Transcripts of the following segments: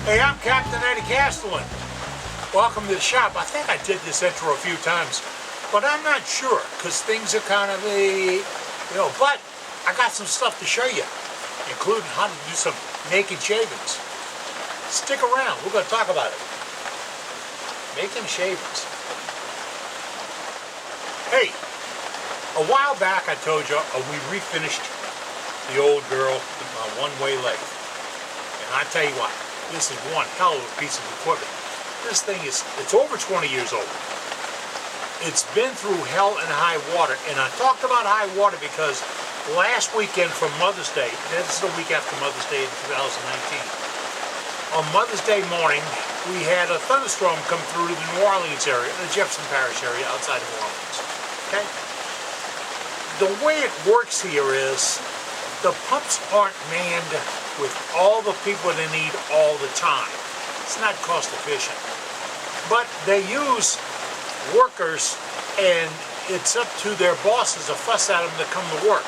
Hey, I'm Captain Eddie Castellan. Welcome to the shop. I think I did this intro a few times, but I'm not sure because things are kind of but I got some stuff to show you, including how to do some naked shavings. Stick around, we're going to talk about it. Making shavings. Hey, a while back I told you we refinished the old girl with my one-way leg. And I tell you what, this is one hell of a piece of equipment. This thing it's over 20 years old. It's been through hell and high water. And I talked about high water because last weekend from Mother's Day, this is the week after Mother's Day in 2019, on Mother's Day morning, we had a thunderstorm come through the New Orleans area, the Jefferson Parish area outside of New Orleans. Okay? The way it works here is the pumps aren't manned with all the people they need all the time. It's not cost efficient. But they use workers, and it's up to their bosses to fuss at them to come to work.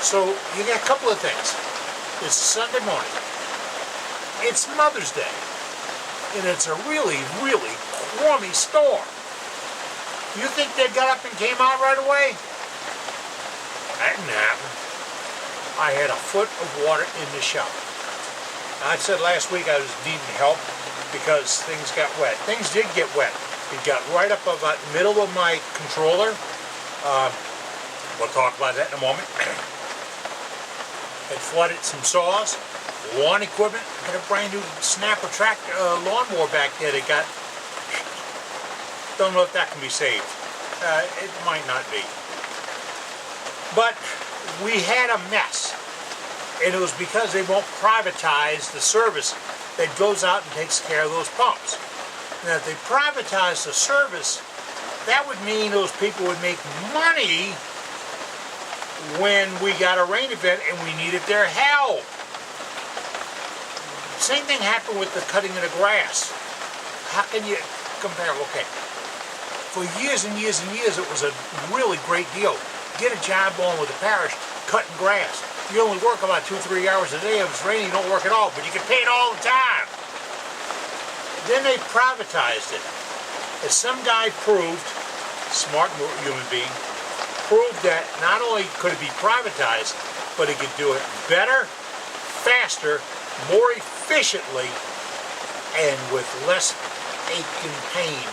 So you got a couple of things. It's Sunday morning. It's Mother's Day. And it's a really, really crummy storm. You think they got up and came out right away? That didn't happen. I had a foot of water in the shower. I said last week I was needing help because things got wet. Things did get wet. It got right up about the middle of my controller. We'll talk about that in a moment. It flooded some saws, lawn equipment. I got a brand new Snapper tractor lawnmower back there that got, don't know if that can be saved. It might not be. But we had a mess. And it was because they won't privatize the service that goes out and takes care of those pumps. Now, if they privatize the service, that would mean those people would make money when we got a rain event and we needed their help. Same thing happened with the cutting of the grass. How can you compare? Okay. For years and years and years, it was a really great deal. Get a job on with the parish, cutting grass. You only work about 2-3 hours a day. If it's raining, you don't work at all, but you get paid all the time. Then they privatized it. As some guy proved, smart human being, proved that not only could it be privatized, but he could do it better, faster, more efficiently, and with less ache and pain.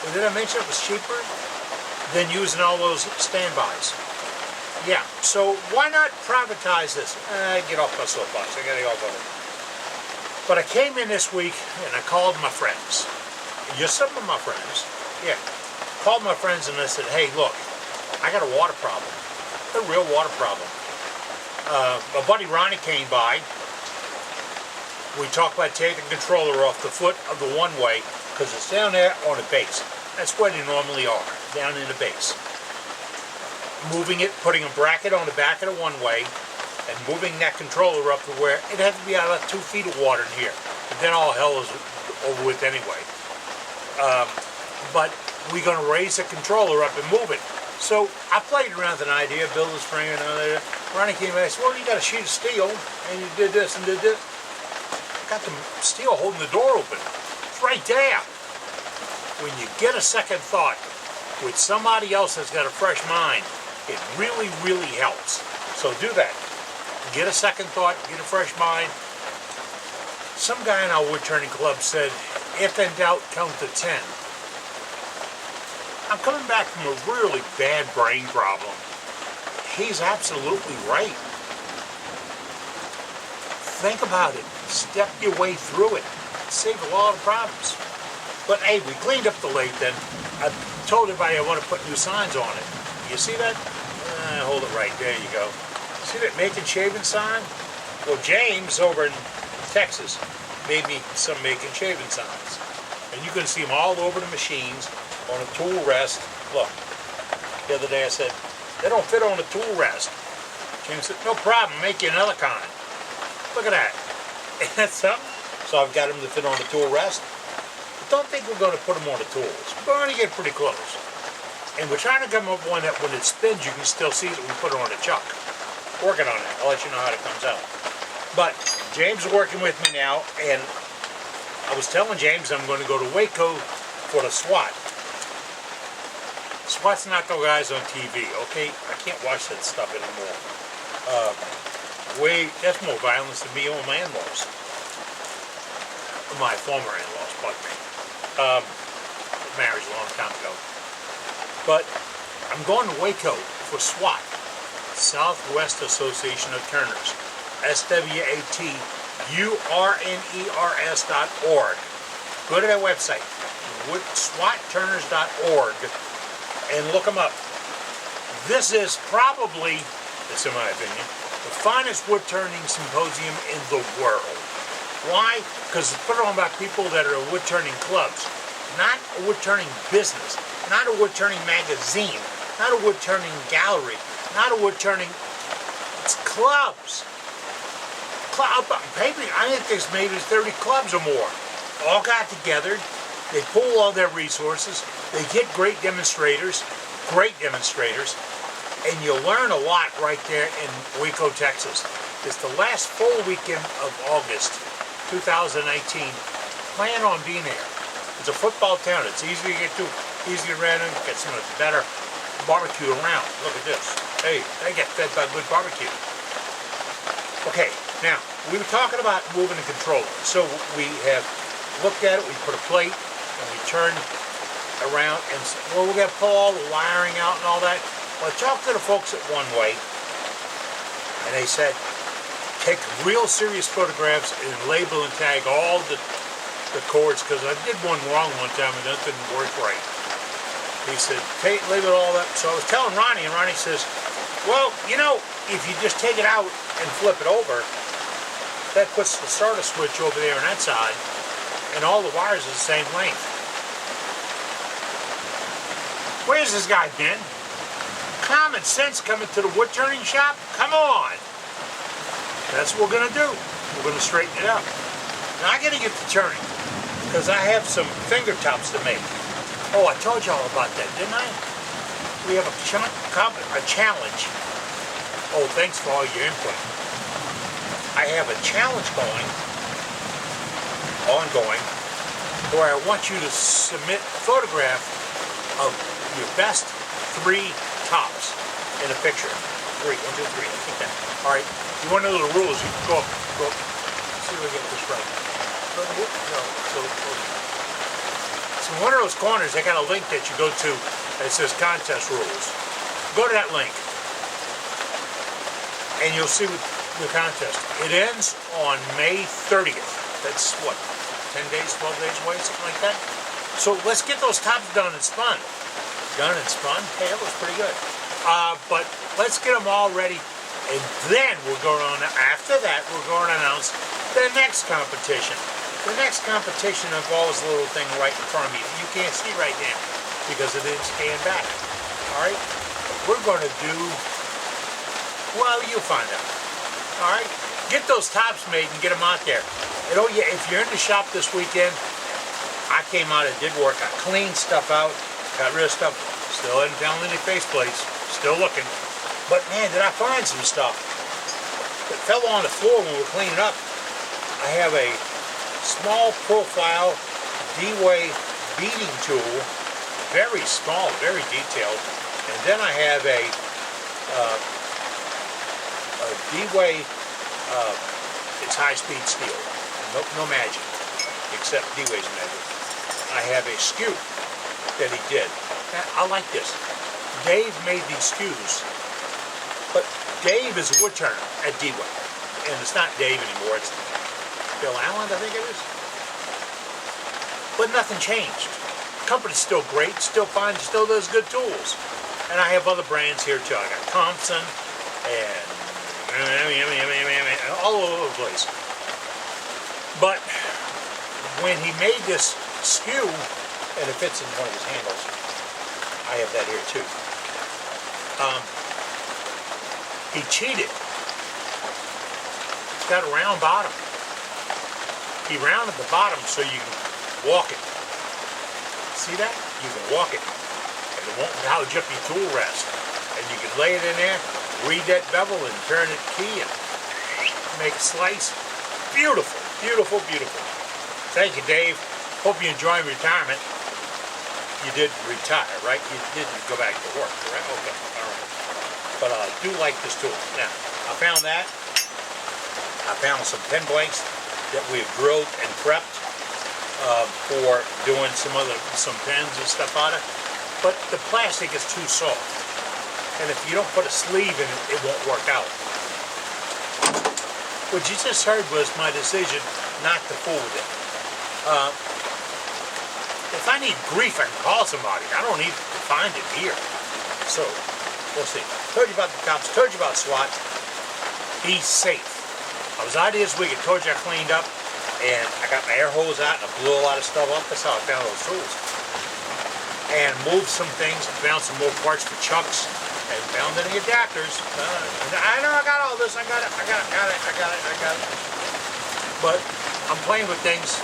And did I mention it was cheaper than using all those standbys? Yeah, so why not privatize this? Get off my soapbox, I gotta get off of it. But I came in this week and I called my friends. Just some of my friends. Yeah. Called my friends and I said, hey, look, I got a water problem. A real water problem. My buddy Ronnie came by. We talked about taking the controller off the foot of the one-way because it's down there on the base. That's where they normally are, down in the base. Moving it, putting a bracket on the back of the one-way, and moving that controller up to where it had to be out of 2 feet of water in here. And then all hell is over with anyway. But we're going to raise the controller up and move it. So I played around with an idea, build a spring and all that. Ronnie came back and said, well, you got a sheet of steel, and you did this and did this. Got the steel holding the door open. It's right there. When you get a second thought with somebody else that's got a fresh mind, it really, really helps. So do that. Get a second thought, get a fresh mind. Some guy in our wood turning club said, if in doubt, count to 10. I'm coming back from a really bad brain problem. He's absolutely right. Think about it. Step your way through it. Save a lot of problems. But hey, we cleaned up the lathe then. I told everybody I want to put new signs on it. You see that? Hold it right. There you go. See that making shaving sign? Well, James over in Texas made me some making shaving signs. And you can see them all over the machines on a tool rest. Look, the other day I said, they don't fit on a tool rest. James said, no problem, make you another kind. Look at that. Ain't that something? So I've got them to fit on the tool rest. But don't think we're going to put them on the tools. We're going to get pretty close. And we're trying to come up with one that when it spins, you can still see that we put it on a chuck. Working on that. I'll let you know how it comes out. But James is working with me now, and I was telling James I'm going to go to Waco for the SWAT. SWAT's not the guys on TV, okay? I can't watch that stuff anymore. That's more violence than me on my in-laws. My former in-laws, pardon me. Marriage a long time ago. But I'm going to Waco for SWAT, Southwest Association of Turners, SWATURNERS.org. Go to their website, SWATturners.org, and look them up. This is probably, this in my opinion, the finest wood turning symposium in the world. Why? Because it's put on by people that are wood turning clubs, not a wood turning business, not a wood turning magazine, not a wood turning gallery, not a wood turning, it's clubs. Maybe, I think there's maybe 30 clubs or more. All got together, they pool all their resources, they get great demonstrators, and you'll learn a lot right there in Waco, Texas. It's the last full weekend of August, 2019. Plan on being there. It's a football town. It's easy to get to, easy to rent, get some of the better barbecue around. Look at this. Hey, they get fed by good barbecue. Okay, now, we were talking about moving the controller. So we have looked at it, we put a plate, and we turn around, and well, we're going to pull all the wiring out and all that. Well, I talked to the folks at One Way, and they said, take real serious photographs and label and tag all the cords, because I did one wrong one time and that didn't work right. He said, label all that. So I was telling Ronnie, and Ronnie says, well, you know, if you just take it out and flip it over, that puts the starter switch over there on that side, and all the wires are the same length. Where's this guy been? Common sense coming to the wood turning shop? Come on! That's what we're going to do. We're going to straighten it out. Now I got to get to turning, because I have some fingertops to make. Oh, I told you all about that, didn't I? We have a challenge. Oh, thanks for all your input. I have a challenge ongoing, where I want you to submit a photograph of your best 3 tops in a picture. 3, 1, 2, 3. I think that. All right. You want to know the rules? You can go up. See if we get this right. So in one of those corners, they got a link that you go to that says contest rules. Go to that link, and you'll see the contest. It ends on May 30th. That's what, 10 days, 12 days away, something like that. So let's get those tops done and spun. Done and spun? Hey, that was pretty good. But let's get them all ready, and then we're going on. After that, we're going to announce the next competition. The next competition involves a little thing right in front of me that you can't see right now because it didn't scan back. All right? We're going to do, well, you'll find out. All right? Get those tops made and get them out there. And oh yeah, if you're in the shop this weekend, I came out and did work. I cleaned stuff out, got rid of stuff. Still hadn't found any faceplates. Still looking. But man, did I find some stuff. It fell on the floor when we were cleaning up. I have a small profile D-Way beading tool, very small, very detailed, and then I have a D-Way, it's high-speed steel, no magic, except D-Way's magic. I have a skew that he did. I like this. Dave made these skews, but Dave is a wood turner at D-Way, and it's not Dave anymore, it's Bill Allen, I think it is. But nothing changed. The company's still great, still fine, still does good tools. And I have other brands here too. I got Thompson and all over the place. But when he made this skew, and it fits in one of his handles, I have that here too. He cheated. It's got a round bottom. He rounded the bottom so you can walk it. See that? You can walk it. And it won't gouge up your tool rest. And you can lay it in there, read that bevel and turn it key and make a slice. Beautiful, beautiful, beautiful. Thank you, Dave. Hope you enjoy retirement. You did retire, right? You didn't go back to work, right? Okay, all right. But I do like this tool. Now, I found that. I found some pen blanks that we've drilled and prepped for doing some pens and stuff on it. But the plastic is too soft. And if you don't put a sleeve in it, it won't work out. What you just heard was my decision not to fool with it. If I need grief, I can call somebody. I don't need to find it here. So, we'll see. Told you about the cops, told you about SWAT. Be safe. I was out here this week, I told you I cleaned up, and I got my air hose out, and I blew a lot of stuff up. That's how I found those tools. And moved some things, found some more parts for chucks, and found any adapters. I know I got all this, I got it. But I'm playing with things.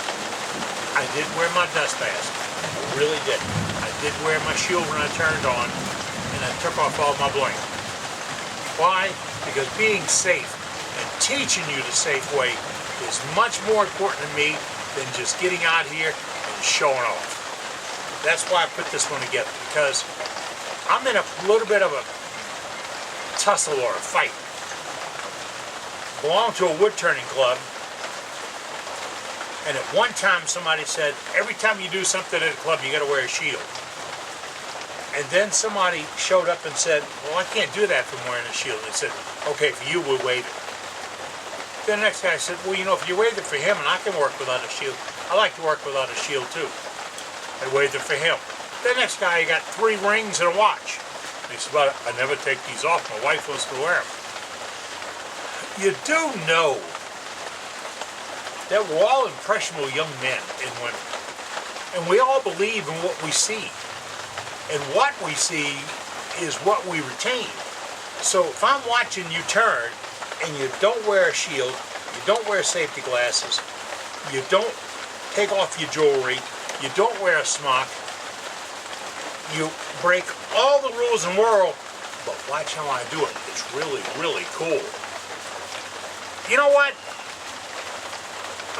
I did wear my dust mask. I really did. I did wear my shield when I turned on, and I took off all my bling. Why? Because being safe and teaching you the safe way is much more important to me than just getting out here and showing off. That's why I put this one together, because I'm in a little bit of a tussle or a fight. Belong to a wood turning club. And at one time somebody said, every time you do something at a club, you got to wear a shield. And then somebody showed up and said, well, I can't do that from wearing a shield. They said, okay, for you, we'll waive it. Then the next guy said, well, you know, if you waived it for him and I can work without a shield, I like to work without a shield too. I waived it for him. The next guy, he got 3 rings and a watch. He said, well, I never take these off. My wife wants to wear them. You do know that we're all impressionable young men and women. And we all believe in what we see. And what we see is what we retain. So if I'm watching you turn and you don't wear a shield, you don't wear safety glasses, you don't take off your jewelry, you don't wear a smock, you break all the rules in the world, but watch how I do it. It's really, really cool. You know what?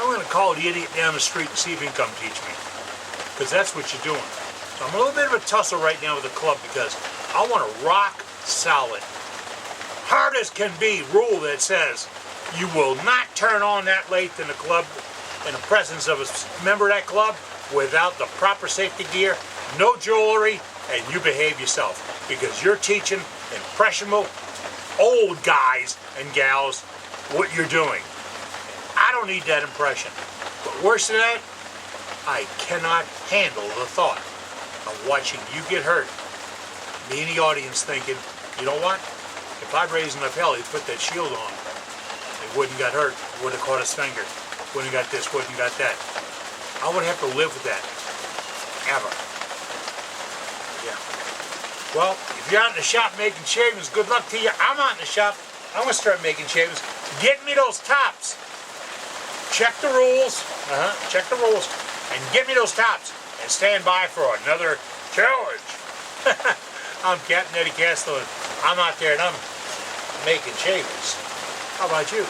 I'm going to call the idiot down the street and see if he can come teach me. Because that's what you're doing. So I'm in a little bit of a tussle right now with the club because I want a rock solid, hard as can be rule that says you will not turn on that lathe in the club in the presence of a member of that club without the proper safety gear, no jewelry, and you behave yourself. Because you're teaching impressionable old guys and gals what you're doing. I don't need that impression. But worse than that, I cannot handle the thought of watching you get hurt. Me and the audience thinking, you know what? If I'd raised enough hell, he'd put that shield on. He wouldn't got hurt. Wouldn't have caught his finger. Wouldn't have got this. Wouldn't have got that. I wouldn't have to live with that. Ever. Yeah. Well, if you're out in the shop making shavings, good luck to you. I'm out in the shop. I'm going to start making shavings. Get me those tops. Check the rules. Check the rules. And get me those tops. And stand by for another challenge. I'm Captain Eddie Castle, and I'm out there and I'm making shavings. How about you?